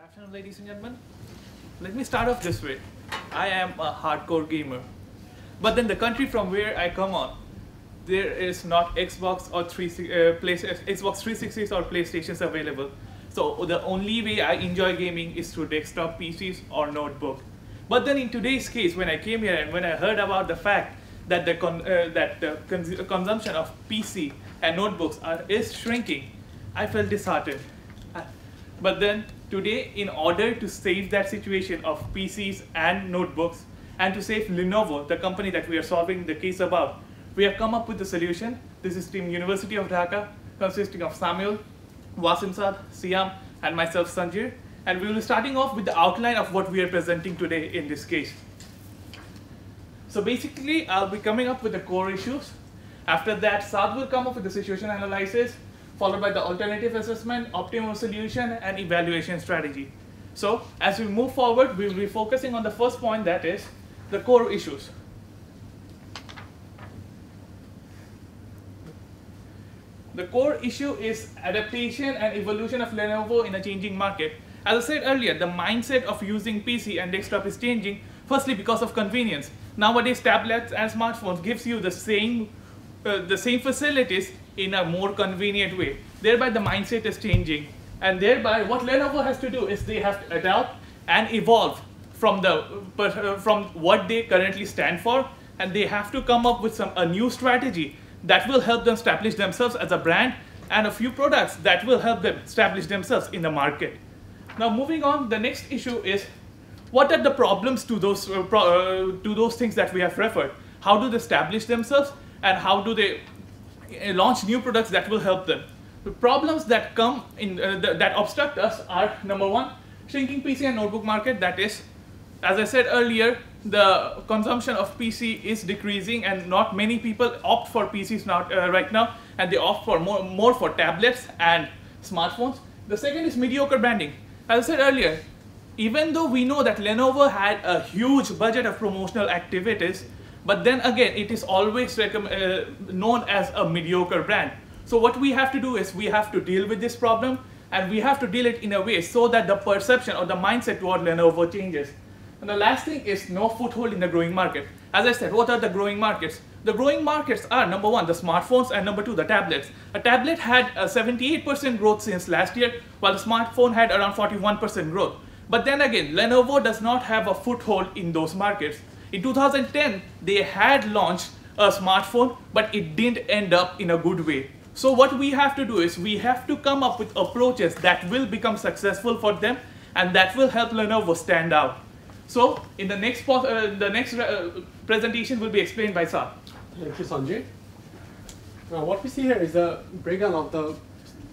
afternoon, ladies and gentlemen. Let me start off this way. I am a hardcore gamer. But then the country from where I come on, there is not Xbox or Xbox 360s or PlayStations available. So the only way I enjoy gaming is through desktop PCs or notebook. But then in today's case, when I came here and when I heard about the fact that the consumption of PC and notebooks is shrinking, I felt disheartened. But then today, in order to save that situation of PCs and notebooks, and to save Lenovo, the company that we are solving the case about, we have come up with a solution. This is Team University of Dhaka, consisting of Samuel, Wasimsad, Siam, and myself, Sanjay. And we will be starting off with the outline of what we are presenting today in this case. So basically, I'll be coming up with the core issues. After that, Saad will come up with the situation analysis, followed by the alternative assessment, optimal solution, and evaluation strategy. So as we move forward, we will be focusing on the first point, that is the core issues. The core issue is adaptation and evolution of Lenovo in a changing market. As I said earlier, the mindset of using PC and desktop is changing, firstly because of convenience. Nowadays, tablets and smartphones gives you the same facilities in a more convenient way. Thereby, the mindset is changing. And thereby, what Lenovo has to do is they have to adapt and evolve from what they currently stand for, and they have to come up with a new strategy that will help them establish themselves as a brand, and a few products that will help them establish themselves in the market. Now, moving on, the next issue is what are the problems to those things that we have referred? How do they establish themselves, and how do they launch new products that will help them? The problems that come in that obstruct us are, number one, shrinking PC and notebook market. That is, as I said earlier, the consumption of PC is decreasing, and not many people opt for PCs now, right now, and they opt for more for tablets and smartphones. The second is mediocre branding. As I said earlier, even though we know that Lenovo had a huge budget of promotional activities, but then again, it is always known as a mediocre brand. So what we have to do is we have to deal with this problem, and we have to deal it in a way so that the perception or the mindset toward Lenovo changes. And the last thing is no foothold in the growing market. As I said, what are the growing markets? The growing markets are, number one, the smartphones, and number two, the tablets. A tablet had a 78% growth since last year, while the smartphone had around 41% growth. But then again, Lenovo does not have a foothold in those markets. In 2010, they had launched a smartphone, but it didn't end up in a good way. So what we have to do is we have to come up with approaches that will become successful for them, and that will help Lenovo stand out. So in the next presentation will be explained by Saad. Thank you, Sanjay. Now what we see here is a breakdown of the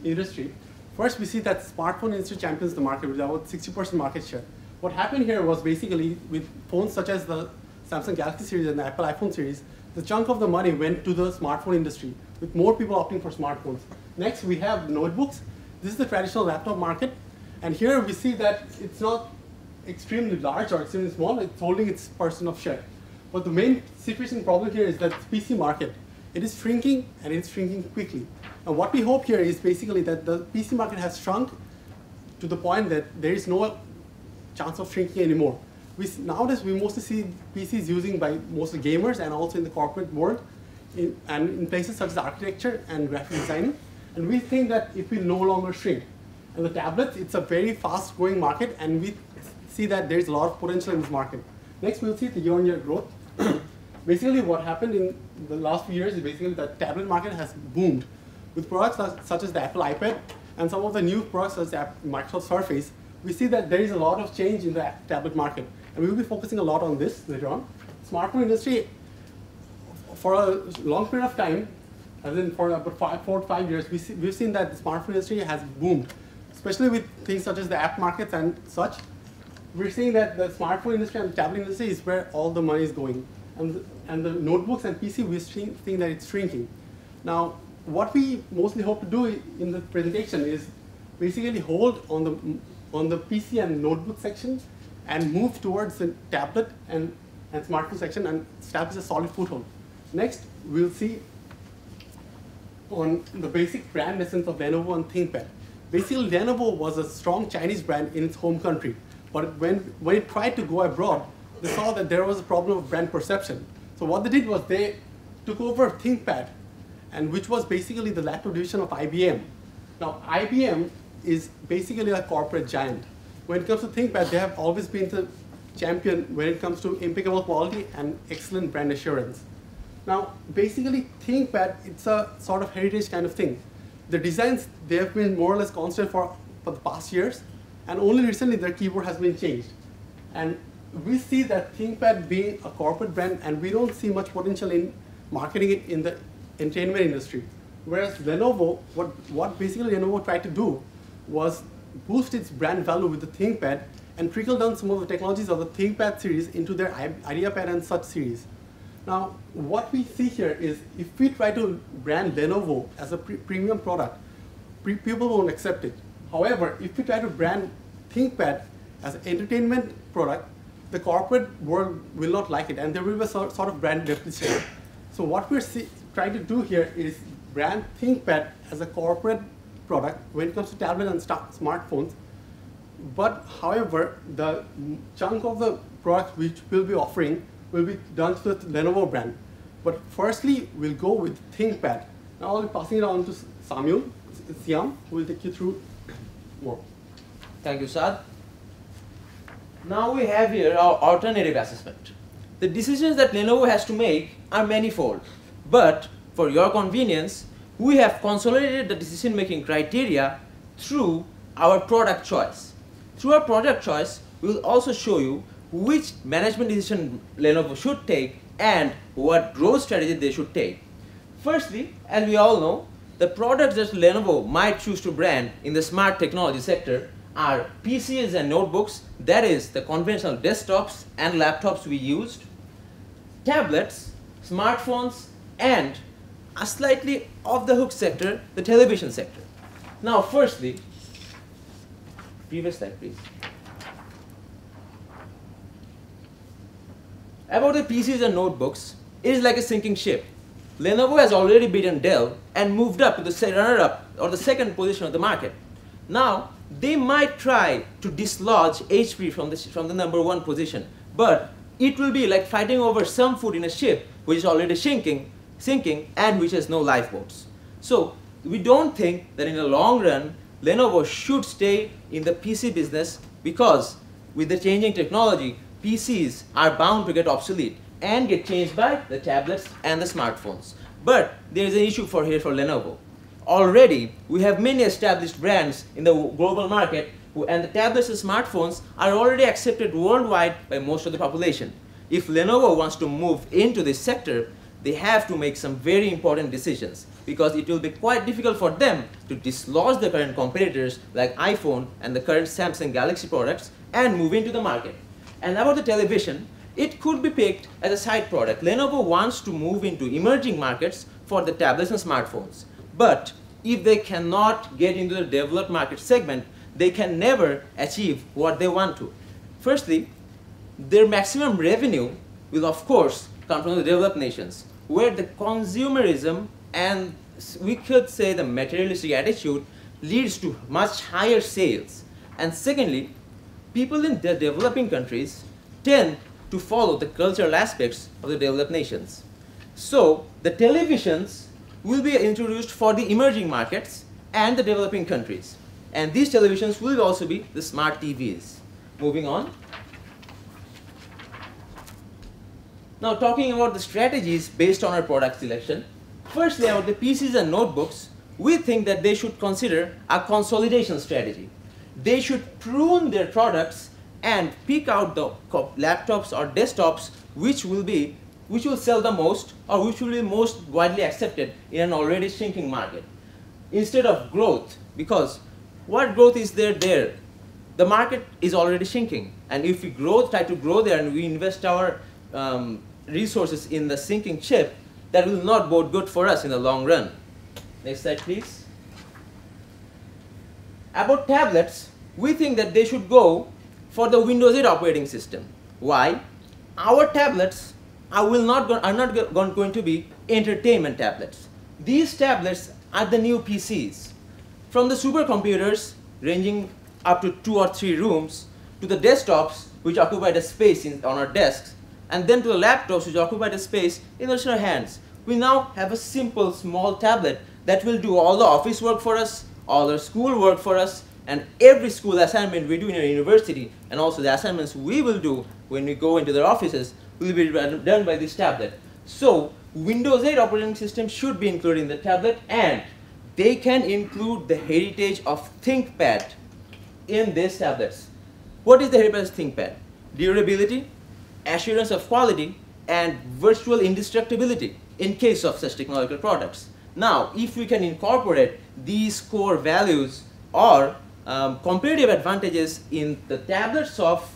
industry. First, we see that smartphone industry champions the market with about 60% market share. What happened here was basically with phones such as the Samsung Galaxy series and the Apple iPhone series, the chunk of the money went to the smartphone industry, with more people opting for smartphones. Next, we have notebooks. This is the traditional laptop market. And here we see that it's not extremely large or extremely small, it's holding its % of share. But the main situation problem here is that the PC market, it is shrinking, and it's shrinking quickly. And what we hope here is basically that the PC market has shrunk to the point that there is no chance of shrinking anymore. Nowadays, we mostly see PCs using by mostly gamers and also in the corporate world, and in places such as architecture and graphic design. And we think that it will no longer shrink. And the tablets, it's a very fast growing market, and we see that there's a lot of potential in this market. Next, we'll see the year-on-year growth. Basically, what happened in the last few years is basically the tablet market has boomed. With products such as the Apple iPad and some of the new products such as Microsoft Surface, we see that there is a lot of change in the tablet market. And we will be focusing a lot on this later on. Smartphone industry, for a long period of time, as in for about 4 to 5 years, we've seen that the smartphone industry has boomed, especially with things such as the app markets and such. We're seeing that the smartphone industry and the tablet industry is where all the money is going. And the notebooks and PC, we're seeing that it's shrinking. Now, what we mostly hope to do in the presentation is basically hold on the PC and notebook section and move towards the tablet and smartphone section and establish a solid foothold. Next, we'll see on the basic brand essence of Lenovo and ThinkPad. Basically, Lenovo was a strong Chinese brand in its home country. But when it tried to go abroad, they saw that there was a problem of brand perception. So what they did was they took over ThinkPad, and which was basically the laptop division of IBM. Now, IBM is basically a corporate giant. When it comes to ThinkPad, they have always been the champion when it comes to impeccable quality and excellent brand assurance. Now, basically, ThinkPad, it's a sort of heritage kind of thing. The designs, they have been more or less constant for the past years, and only recently their keyboard has been changed. And we see that ThinkPad being a corporate brand, and we don't see much potential in marketing it in the entertainment industry. Whereas Lenovo, what basically Lenovo tried to do was boost its brand value with the ThinkPad and trickle down some of the technologies of the ThinkPad series into their IdeaPad and such series. Now, what we see here is if we try to brand Lenovo as a premium product, people won't accept it. However, if we try to brand ThinkPad as an entertainment product, the corporate world will not like it, and there will be a sort of brand depreciation. So what we're trying to do here is brand ThinkPad as a corporate product when it comes to tablet and smartphones. But however, the chunk of the products which we'll be offering will be done through the Lenovo brand. But firstly, we'll go with ThinkPad. Now I'll be passing it on to Siam, who will take you through more. Thank you, Saad. Now we have here our alternative assessment. The decisions that Lenovo has to make are manifold, but for your convenience, we have consolidated the decision-making criteria through our product choice. Through our product choice, we will also show you which management decision Lenovo should take and what growth strategy they should take. Firstly, as we all know, the products that Lenovo might choose to brand in the smart technology sector are PCs and notebooks, that is the conventional desktops and laptops we used, tablets, smartphones, and a slightly off-the-hook sector, the television sector. Now, firstly, previous slide, please. About the PCs and notebooks, it is like a sinking ship. Lenovo has already beaten Dell and moved up to the runner-up or the second position of the market. Now, they might try to dislodge HP from the number one position, but it will be like fighting over some food in a ship which is already sinking and which has no lifeboats. So we don't think that in the long run, Lenovo should stay in the PC business because with the changing technology, PCs are bound to get obsolete and get changed by the tablets and the smartphones. But there is an issue here for Lenovo. Already, we have many established brands in the global market and the tablets and smartphones are already accepted worldwide by most of the population. If Lenovo wants to move into this sector, they have to make some very important decisions because it will be quite difficult for them to dislodge the current competitors like iPhone and the current Samsung Galaxy products and move into the market. And about the television, it could be picked as a side product. Lenovo wants to move into emerging markets for the tablets and smartphones. But if they cannot get into the developed market segment, they can never achieve what they want to. Firstly, their maximum revenue will of course come from the developed nations, where the consumerism and we could say the materialistic attitude leads to much higher sales. And secondly, people in the developing countries tend to follow the cultural aspects of the developed nations. So the televisions will be introduced for the emerging markets and the developing countries. And these televisions will also be the smart TVs. Moving on. Now talking about the strategies based on our product selection. Firstly, about the PCs and notebooks, we think that they should consider a consolidation strategy. They should prune their products and pick out the laptops or desktops which will sell the most or which will be most widely accepted in an already shrinking market. Instead of growth, because what growth is there? The market is already shrinking, and if we try to grow there and we invest our resources in the sinking ship, that will not bode good for us in the long run. Next slide, please. About tablets, we think that they should go for the Windows 8 operating system. Why? Our tablets are not going to be entertainment tablets. These tablets are the new PCs. From the supercomputers ranging up to 2 or 3 rooms, to the desktops which occupy the space on our desks, and then to the laptops which occupy the space in our hands. We now have a simple small tablet that will do all the office work for us, all our school work for us, and every school assignment we do in a university, and also the assignments we will do when we go into their offices will be done by this tablet. So Windows 8 operating system should be included in the tablet, and they can include the heritage of ThinkPad in these tablets. What is the heritage of ThinkPad? Durability, assurance of quality, and virtual indestructibility in case of such technological products. Now, if we can incorporate these core values or competitive advantages in the tablets of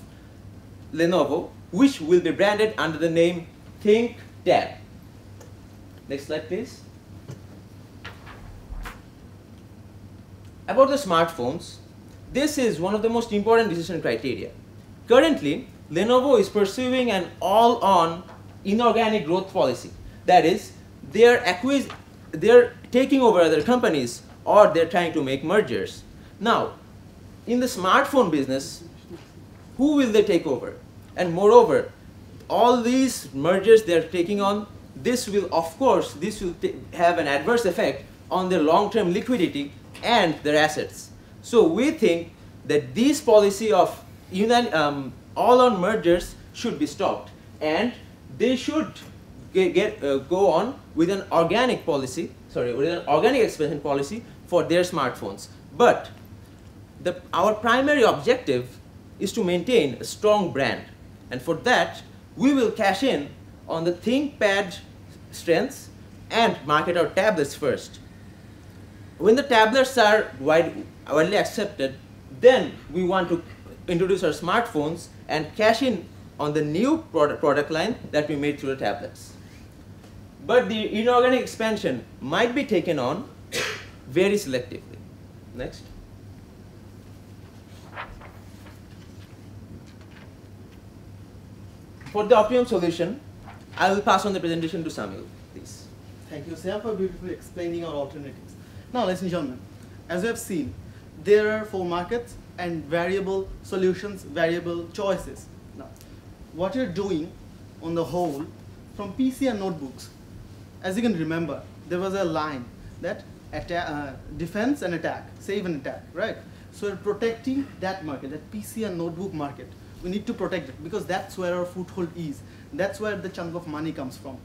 Lenovo, which will be branded under the name ThinkTab. Next slide, please. About the smartphones, this is one of the most important decision criteria. Currently, Lenovo is pursuing an all-on inorganic growth policy. That is, they're taking over other companies, or they're trying to make mergers. Now, in the smartphone business, who will they take over? And moreover, all these mergers they're taking on, this will, of course, have an adverse effect on their long-term liquidity and their assets. So we think that this policy of all-on mergers should be stopped, and they should go on with an organic policy, with an organic expansion policy for their smartphones. But our primary objective is to maintain a strong brand, and for that we will cash in on the ThinkPad strengths and market our tablets first. When the tablets are widely accepted, then we want to introduce our smartphones and cash in on the new product line that we made through the tablets. But the inorganic expansion might be taken on very selectively. Next. For the optimum solution, I will pass on the presentation to Samuel, please. Thank you, Sam, for beautifully explaining our alternatives. Now, ladies and gentlemen, as we have seen, there are 4 markets and variable solutions, variable choices. Now, what you're doing on the whole from PC and notebooks, as you can remember, there was a line that defense and attack, save and attack, right? So we're protecting that market, that PC and notebook market. We need to protect it because that's where our foothold is. That's where the chunk of money comes from.